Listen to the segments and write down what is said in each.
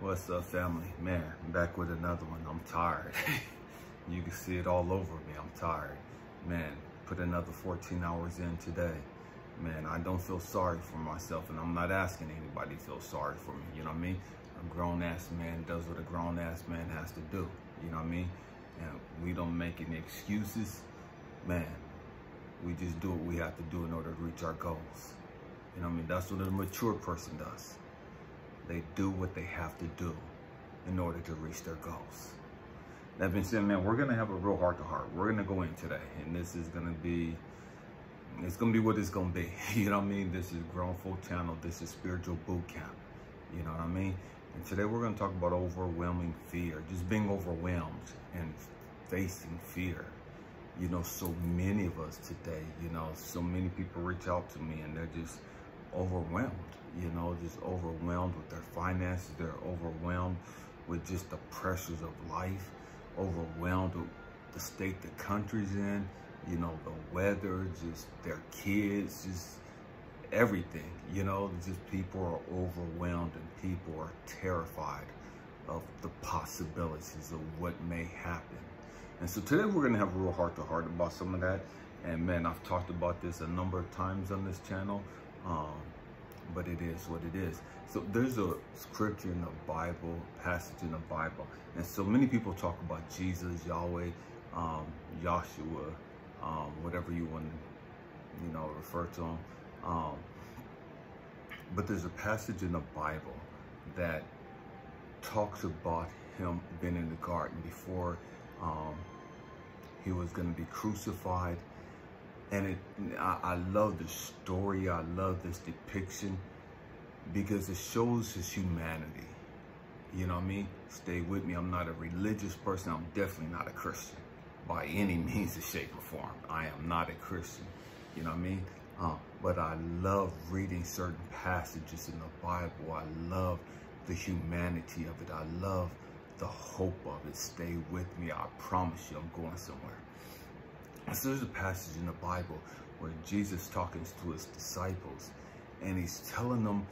What's up, family? Man, I'm back with another one. I'm tired. You can see it all over me. I'm tired. Man, put another 14 hours in today. Man, I don't feel sorry for myself, and I'm not asking anybody to feel sorry for me. You know what I mean? A grown-ass man does what a grown-ass man has to do. You know what I mean? And we don't make any excuses. Man, we just do what we have to do in order to reach our goals. You know what I mean? That's what a mature person does. They do what they have to do in order to reach their goals. That being said, man, we're gonna have a real heart-to-heart. We're gonna go in today, and this is gonna be, it's gonna be what it's gonna be. You know what I mean? This is Grown Folk Channel. This is Spiritual Boot Camp. You know what I mean? And today we're gonna talk about overwhelming fear, just being overwhelmed and facing fear. You know, so many of us today, you know, so many people reach out to me and they're just overwhelmed, you know, just overwhelmed with their finances. They're overwhelmed with just the pressures of life, overwhelmed with the state the country's in, you know, the weather, just their kids, just everything, you know, just people are overwhelmed and people are terrified of the possibilities of what may happen. And so today we're going to have a real heart-to-heart about some of that. And man, I've talked about this a number of times on this channel, but it is what it is. So there's a scripture in the Bible, passage in the Bible, and so many people talk about Jesus, Yahweh, Yahshua, whatever you want to, you know, refer to him. But there's a passage in the Bible that talks about him being in the garden before he was going to be crucified. And I love this story. I love this depiction because it shows his humanity. You know what I mean? Stay with me. I'm not a religious person. I'm definitely not a Christian by any means or shape or form. I am not a Christian. You know what I mean? But I love reading certain passages in the Bible. I love the humanity of it. I love the hope of it. Stay with me. I promise you I'm going somewhere. So there's a passage in the Bible where Jesus is talking to his disciples, and he's telling them,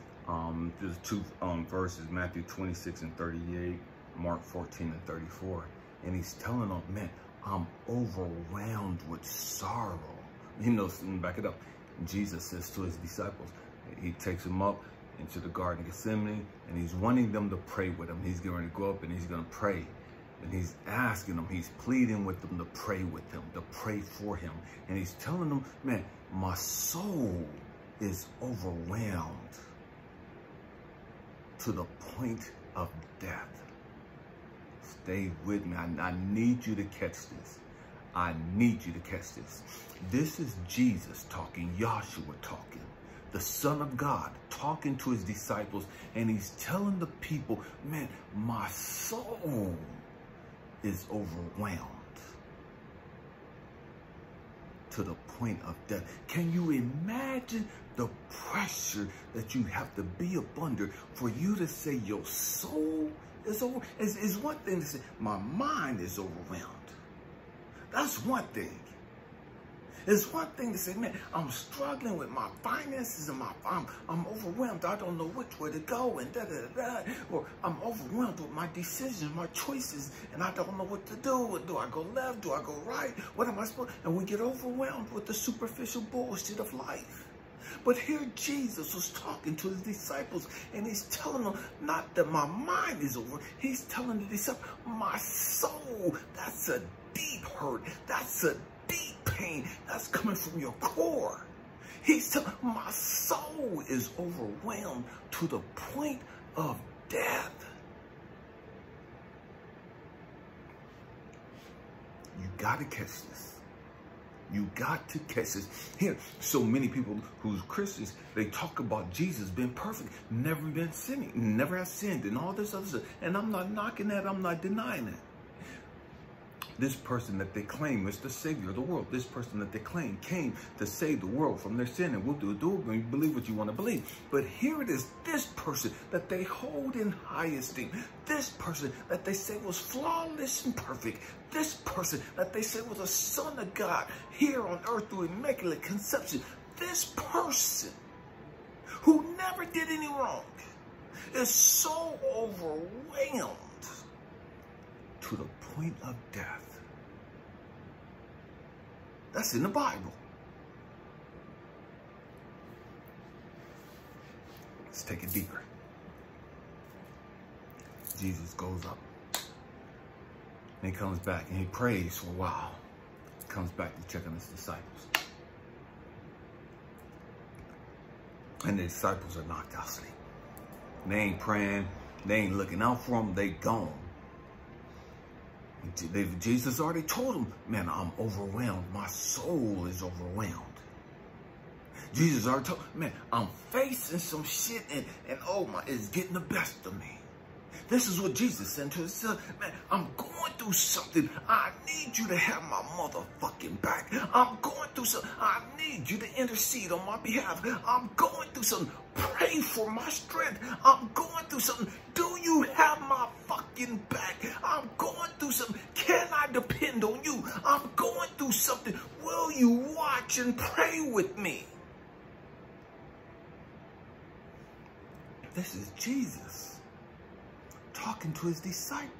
there's two verses, Matthew 26 and 38, Mark 14 and 34. And he's telling them, man, I'm overwhelmed with sorrow. You know, back it up. Jesus says to his disciples, he takes them up into the Garden of Gethsemane, and he's wanting them to pray with him. He's going to go up and he's going to pray. And he's asking them, he's pleading with them to pray with him, to pray for him. And he's telling them, man, my soul is overwhelmed to the point of death. Stay with me. I need you to catch this. I need you to catch this. This is Jesus talking, Yahshua talking, the Son of God talking to his disciples. And he's telling the people, man, my soul is overwhelmed to the point of death. Can you imagine the pressure that you have to be up under for you to say your soul is over? It's one thing to say, my mind is overwhelmed. That's one thing. It's one thing to say, man, I'm struggling with my finances and I'm overwhelmed. I don't know which way to go and da-da-da-da. Or I'm overwhelmed with my decisions, my choices, and I don't know what to do. Do I go left? Do I go right? What am I supposed to? And we get overwhelmed with the superficial bullshit of life. But here Jesus was talking to his disciples, and he's telling them, not that my mind is over, he's telling the disciples, my soul, that's a deep hurt. That's a deep pain that's coming from your core. He's telling, my soul is overwhelmed to the point of death. You got to catch this. You got to catch this. Here, so many people who's Christians, they talk about Jesus being perfect, never been sinning, never have sinned, and all this other stuff. And I'm not knocking that. I'm not denying it. This person that they claim is the Savior of the world, this person that they claim came to save the world from their sin, and we'll do it when you believe what you want to believe. But here it is, this person that they hold in high esteem, this person that they say was flawless and perfect, this person that they say was a son of God here on earth through immaculate conception, this person who never did any wrong is so overwhelmed to the point of death. That's in the Bible. Let's take it deeper. Jesus goes up. And he comes back and he prays for a while. He comes back to check on his disciples. And the disciples are knocked out asleep. They ain't praying. They ain't looking out for them. They gone. Jesus already told them, man, I'm overwhelmed. My soul is overwhelmed. Jesus already told, man, I'm facing some shit and oh my, it's getting the best of me. This is what Jesus said to his son. Man, I'm going through something. I need you to have my motherfucking back. I'm going through something. I need you to intercede on my behalf. I'm going through something. Pray for my strength. I'm going through something. Do you have my fucking back? I'm going through something. Can I depend on you? I'm going through something. Will you watch and pray with me? This is Jesus talking to his disciples.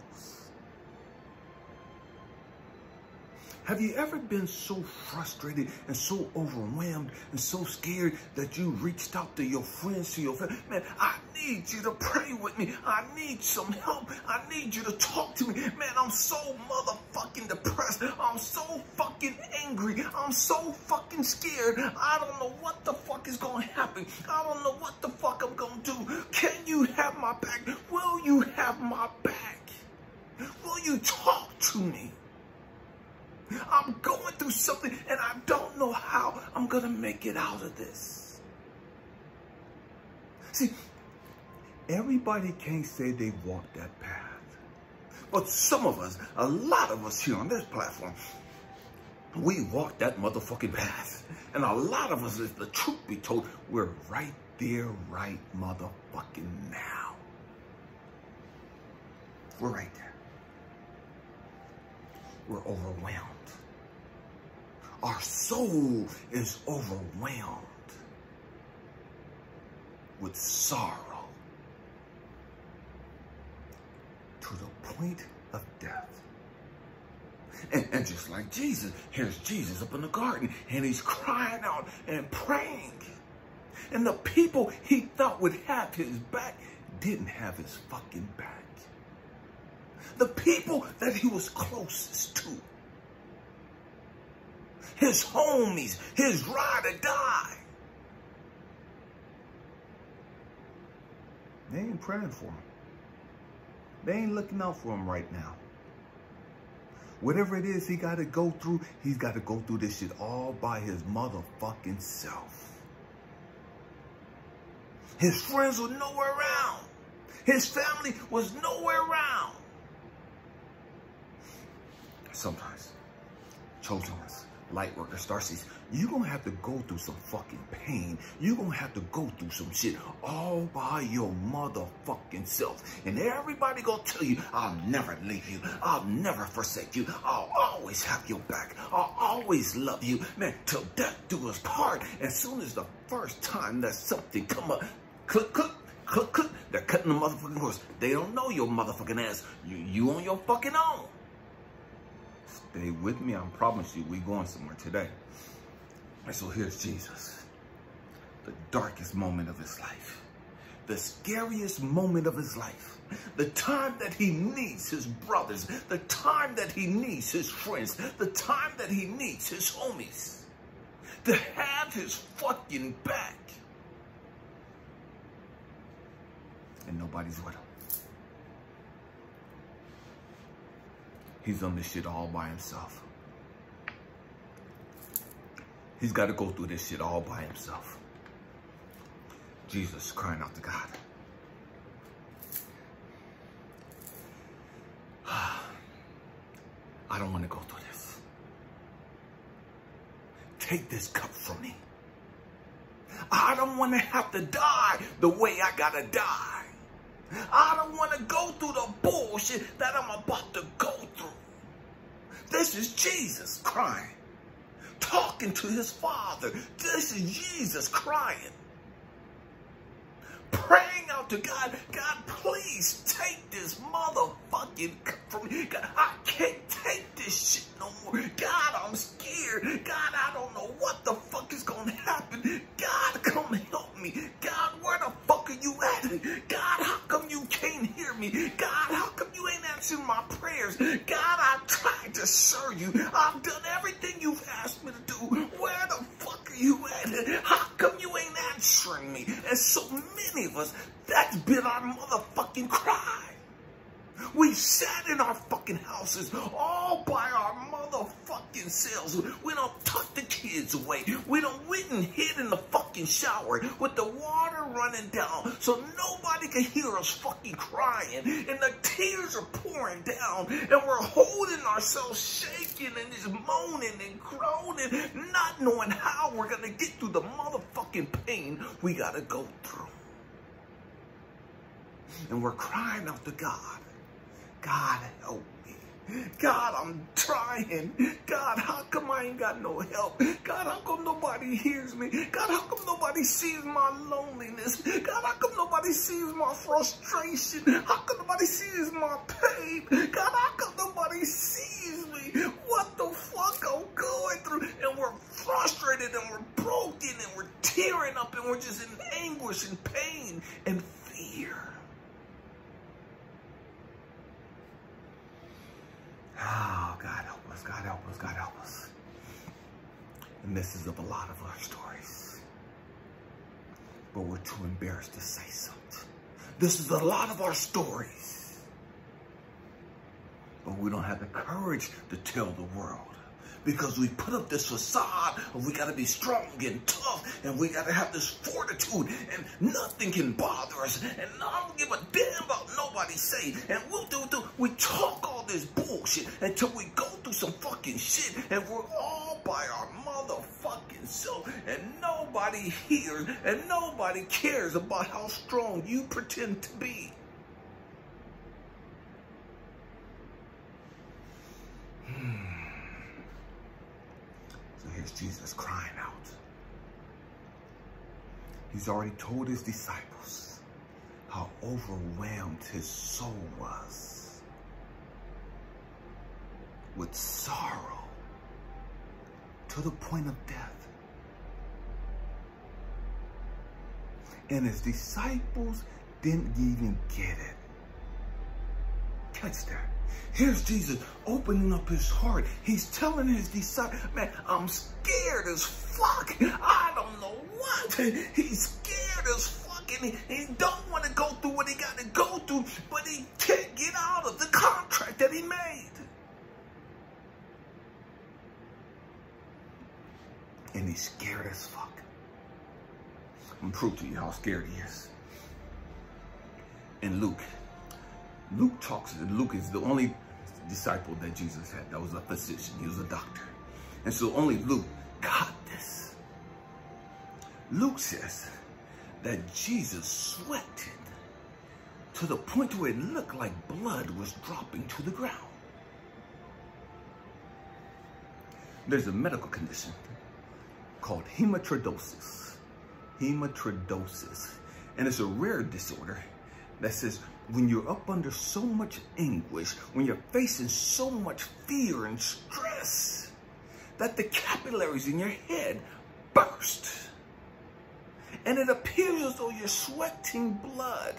Have you ever been so frustrated and so overwhelmed and so scared that you reached out to your friends, to your family? Man, I need you to pray with me. I need some help. I need you to talk to me. Man, I'm so motherfucking depressed. I'm so fucking angry. I'm so fucking scared. I don't know what the fuck is going to happen. I don't know what the fuck I'm going to do. Can you have my back? Will you have my back? Will you talk to me? I'm going through something and I don't know how I'm going to make it out of this. See, everybody can't say they walked that path. But some of us, a lot of us here on this platform, we walked that motherfucking path. And a lot of us, if the truth be told, we're right there right motherfucking now. We're right there. We're overwhelmed. Our soul is overwhelmed with sorrow to the point of death. And just like Jesus, here's Jesus up in the garden and he's crying out and praying. And the people he thought would have his back didn't have his fucking back. The people that he was closest to, his homies, his ride or die, they ain't praying for him. They ain't looking out for him right now. Whatever it is he got to go through, he's got to go through this shit all by his motherfucking self. His friends were nowhere around. His family was nowhere around. Sometimes, chosen ones, light workers, starseeds, you're going to have to go through some fucking pain. You're going to have to go through some shit all by your motherfucking self. And everybody going to tell you, I'll never leave you. I'll never forsake you. I'll always have your back. I'll always love you. Man, till death do us part. As soon as the first time that something come up, click, click, click, click, they're cutting the motherfucking horse. They don't know your motherfucking ass. You on your fucking own. Stay with me. I promise you, we going somewhere today. And so here's Jesus. The darkest moment of his life. The scariest moment of his life. The time that he needs his brothers. The time that he needs his friends. The time that he needs his homies. To have his fucking back. And nobody's with him. He's on this shit all by himself. He's got to go through this shit all by himself. Jesus crying out to God. I don't want to go through this. Take this cup from me. I don't want to have to die the way I gotta die. I don't want to go through the bullshit that I'm about to go through. This is Jesus crying, talking to his Father. This is Jesus crying, praying out to God, God, please take this motherfucking from me. God, I can't take this shit no more. God, I'm scared. God, I don't know what the fuck is going to happen. God, come help me. God, where the fuck are you at? God, how come you can't hear me? God, how come you ain't answering my prayers? God, I tried to serve you. I've done everything you've asked me to do. Where the fuck are you at? How come you ain't answering me? And so many of us, that's been our motherfucking cry. We sat in our fucking houses all by our motherfucking selves. We don't tuck the kids away. We don't went and hid in the fucking shower with the water running down so nobody can hear us fucking crying. And the tears are pouring down and we're holding ourselves shaking and just moaning and groaning, not knowing how we're going to get through the motherfucking pain we got to go through. And we're crying out to God. God, help me. God, I'm trying. God, how come I ain't got no help? God, how come nobody hears me? God, how come nobody sees my loneliness? God, how come nobody sees my frustration? How come nobody sees my pain? God, how come nobody sees me? What the fuck I'm going through? And we're frustrated and we're broken and we're tearing up and we're just in anguish and pain and fear. Oh, God help us, God help us, God help us. And this is of a lot of our stories. But we're too embarrassed to say something. This is a lot of our stories. But we don't have the courage to tell the world. Because we put up this facade of we got to be strong and tough and we got to have this fortitude and nothing can bother us and I don't give a damn about nobody say and we talk all this bullshit until we go through some fucking shit and we're all by our motherfucking self and nobody hears and nobody cares about how strong you pretend to be. Here's Jesus crying out. He's already told his disciples how overwhelmed his soul was with sorrow to the point of death. And his disciples didn't even get it. Catch that. Here's Jesus opening up his heart. He's telling his disciples, man, I'm scared as fuck. I don't know what. He's scared as fuck and he don't want to go through what he got to go through, but he can't get out of the contract that he made. And he's scared as fuck. I'm gonna prove to you how scared he is. In Luke is the only disciple that Jesus had that was a physician. He was a doctor. And so only Luke got this. Luke says that Jesus sweated to the point where it looked like blood was dropping to the ground. There's a medical condition called hematidrosis. Hematidrosis. And it's a rare disorder that says when you're up under so much anguish, when you're facing so much fear and stress, that the capillaries in your head burst. And it appears as though you're sweating blood.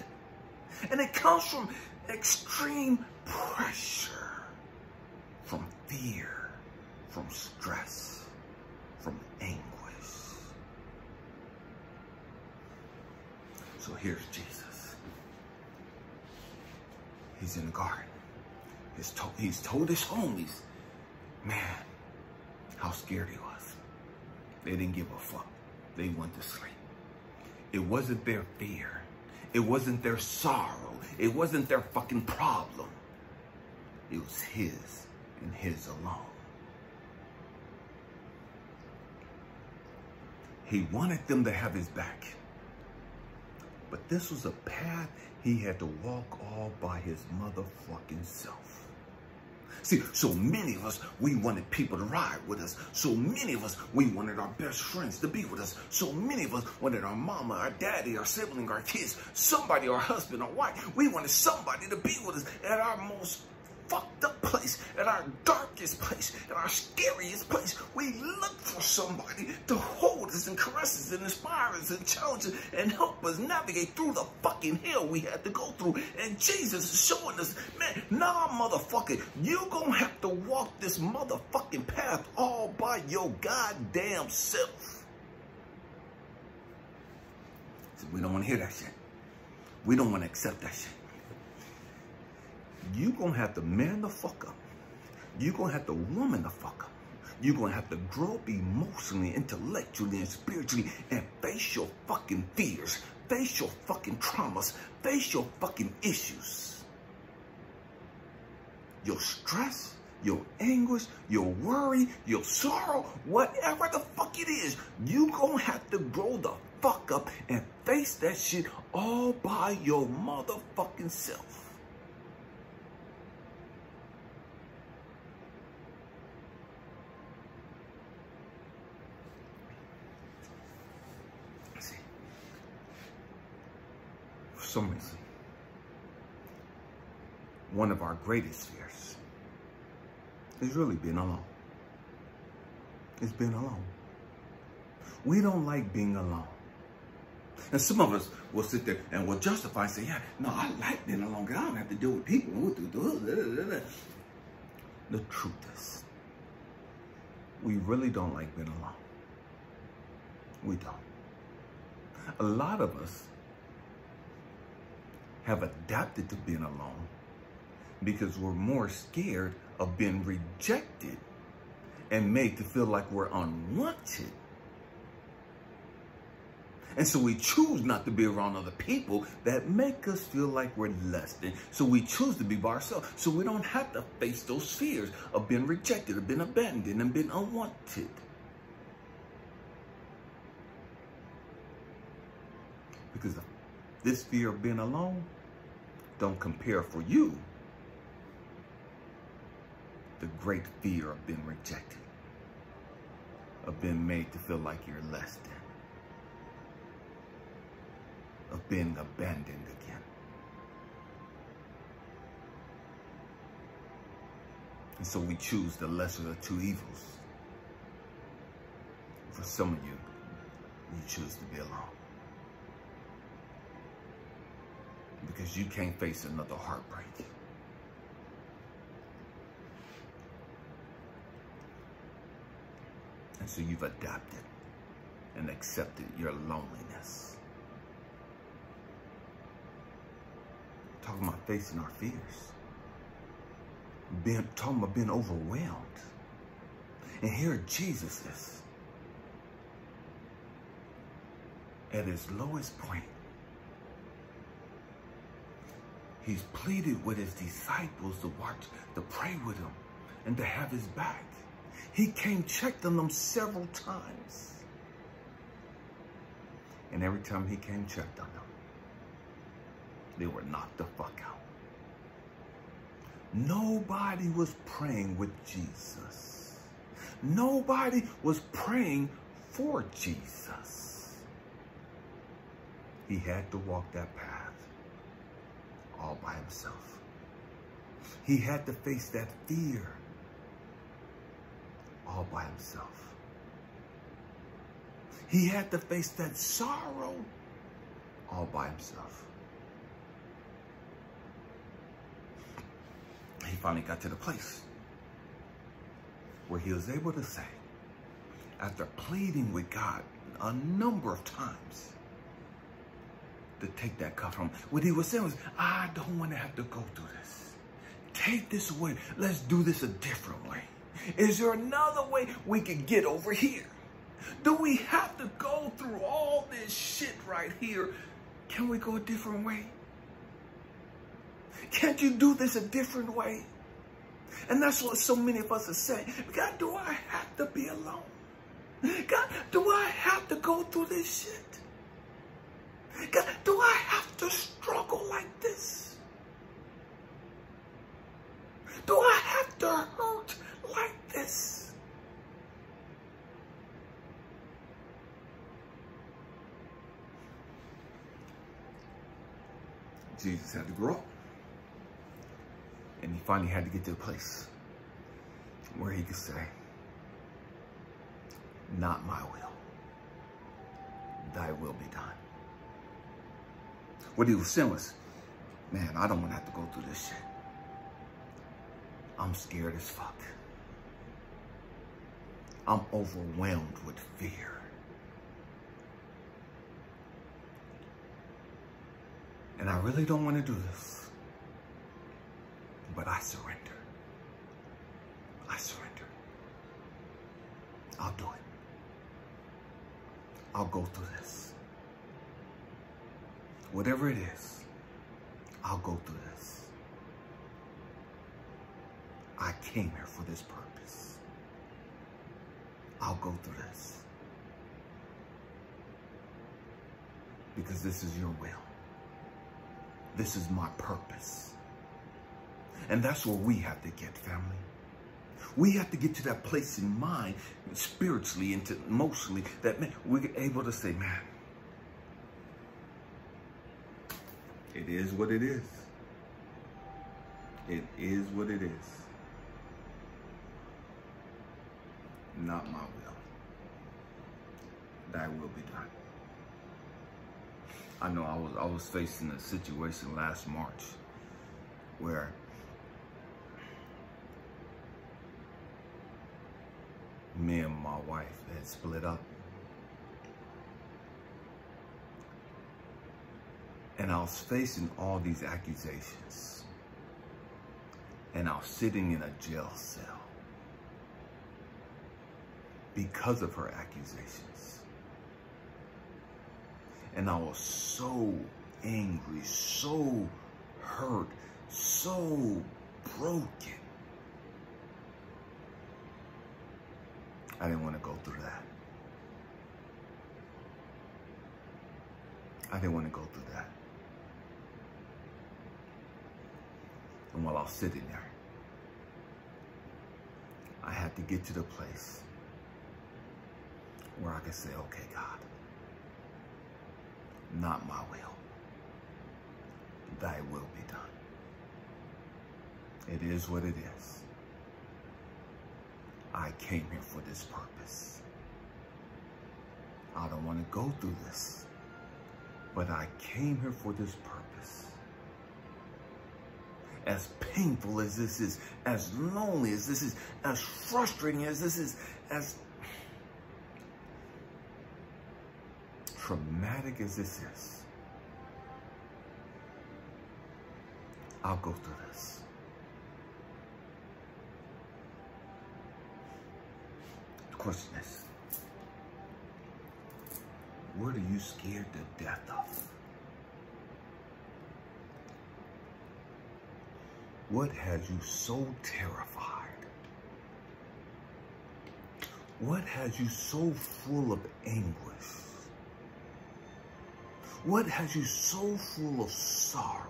And it comes from extreme pressure, from fear, from stress, from anguish. So here's Jesus. He's in the garden. He's told his homies, man, how scared he was. They didn't give a fuck. They went to sleep. It wasn't their fear. It wasn't their sorrow. It wasn't their fucking problem. It was his and his alone. He wanted them to have his back. But this was a path he had to walk all by his motherfucking self. See, so many of us, we wanted people to ride with us. So many of us, we wanted our best friends to be with us. So many of us wanted our mama, our daddy, our sibling, our kids, somebody, our husband, our wife. We wanted somebody to be with us at our most fucked up place, at our darkest place, at our scariest place. We look for somebody to hold us and caress us and inspire us and challenge us and help us navigate through the fucking hell we had to go through. And Jesus is showing us, man, nah, motherfucker, you gonna have to walk this motherfucking path all by your goddamn self. So we don't want to hear that shit. We don't want to accept that shit. You're going to have to man the fuck up. You're going to have to woman the fuck up. You're going to have to grow up emotionally, intellectually, and spiritually and face your fucking fears. Face your fucking traumas. Face your fucking issues. Your stress, your anguish, your worry, your sorrow, whatever the fuck it is, you're going to have to grow the fuck up and face that shit all by your motherfucking self. For some reason, one of our greatest fears is really being alone. It's being alone. We don't like being alone. And some of us will sit there and will justify and say, yeah, no, I like being alone because I don't have to deal with people. The truth is, we really don't like being alone. We don't. A lot of us have adapted to being alone because we're more scared of being rejected and made to feel like we're unwanted. And so we choose not to be around other people that make us feel like we're less than. So we choose to be by ourselves. So we don't have to face those fears of being rejected, of being abandoned, and being unwanted. Because this fear of being alone don't compare for you the great fear of being rejected, of being made to feel like you're less than, of being abandoned again. And so we choose the lesser of the two evils. For some of you, you choose to be alone. Because you can't face another heartbreak. And so you've adapted and accepted your loneliness. Talking about facing our fears. Talking about being overwhelmed. And here Jesus is at his lowest point. He's pleaded with his disciples to watch, to pray with him, and to have his back. He came, checked on them several times. And every time he came, checked on them, they were knocked the fuck out. Nobody was praying with Jesus. Nobody was praying for Jesus. He had to walk that path all by himself. He had to face that fear all by himself. He had to face that sorrow all by himself. He finally got to the place where he was able to say, after pleading with God a number of times, to take that cup from him. What he was saying was, I don't want to have to go through this. Take this away. Let's do this a different way. Is there another way we can get over here? Do we have to go through all this shit right here? Can we go a different way? Can't you do this a different way? And that's what so many of us are saying. God, do I have to be alone? God, do I have to go through this shit? God, do I have to struggle like this? Do I have to Jesus had to grow up. And he finally had to get to a place where he could say, not my will, thy will be done. What he was saying was, man, I don't want to have to go through this shit. I'm scared as fuck. I'm overwhelmed with fear. And I really don't want to do this. But I surrender. I surrender. I'll do it. I'll go through this. Whatever it is, I'll go through this. I came here for this purpose. I'll go through this. Because this is your will. This is my purpose. And that's where we have to get, family. We have to get to that place in mind, spiritually and emotionally, that man, we're able to say, man, it is what it is. It is what it is. Not my will. Thy will be done. I know I was facing a situation last March where me and my wife had split up. And I was facing all these accusations. And I was sitting in a jail cell because of her accusations. And I was so angry, so hurt, so broken. I didn't want to go through that. I didn't want to go through that. And while I was sitting there, I had to get to the place where I could say, okay, God, not my will, thy will be done. It is what it is. I came here for this purpose. I don't want to go through this, but I came here for this purpose. As painful as this is, as lonely as this is, as frustrating as this is, as traumatic as this is, I'll go through this. The question is, what are you scared to death of? What has you so terrified? What has you so full of anguish? What has you so full of sorrow?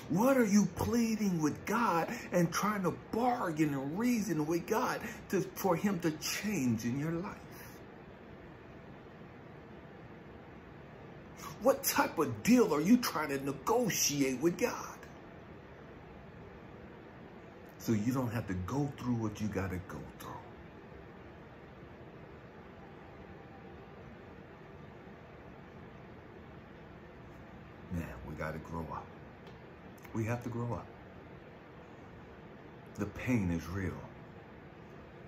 What are you pleading with God and trying to bargain and reason with God for him to change in your life? What type of deal are you trying to negotiate with God? So you don't have to go through what you got to go through. Man, we got to grow up. We have to grow up. The pain is real.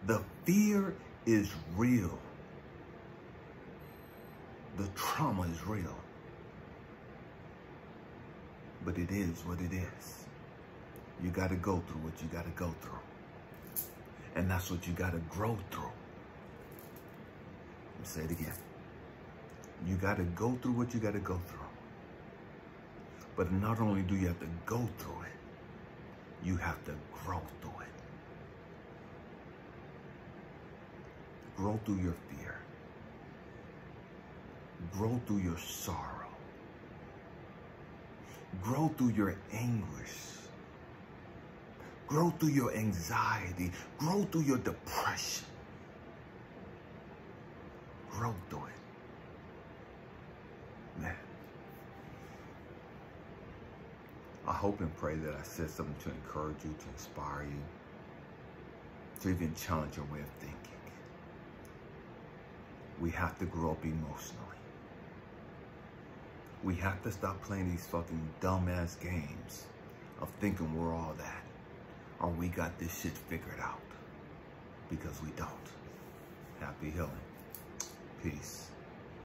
The fear is real. The trauma is real. But it is what it is. You got to go through what you got to go through. And that's what you got to grow through. I'll say it again. You got to go through what you got to go through. But not only do you have to go through it, you have to grow through it. Grow through your fear. Grow through your sorrow. Grow through your anguish. Grow through your anxiety. Grow through your depression. Grow through it. Man. I hope and pray that I said something to encourage you, to inspire you, to even challenge your way of thinking. We have to grow up emotionally. We have to stop playing these fucking dumbass games of thinking we're all that, or we got this shit figured out, because we don't. Happy healing. Peace.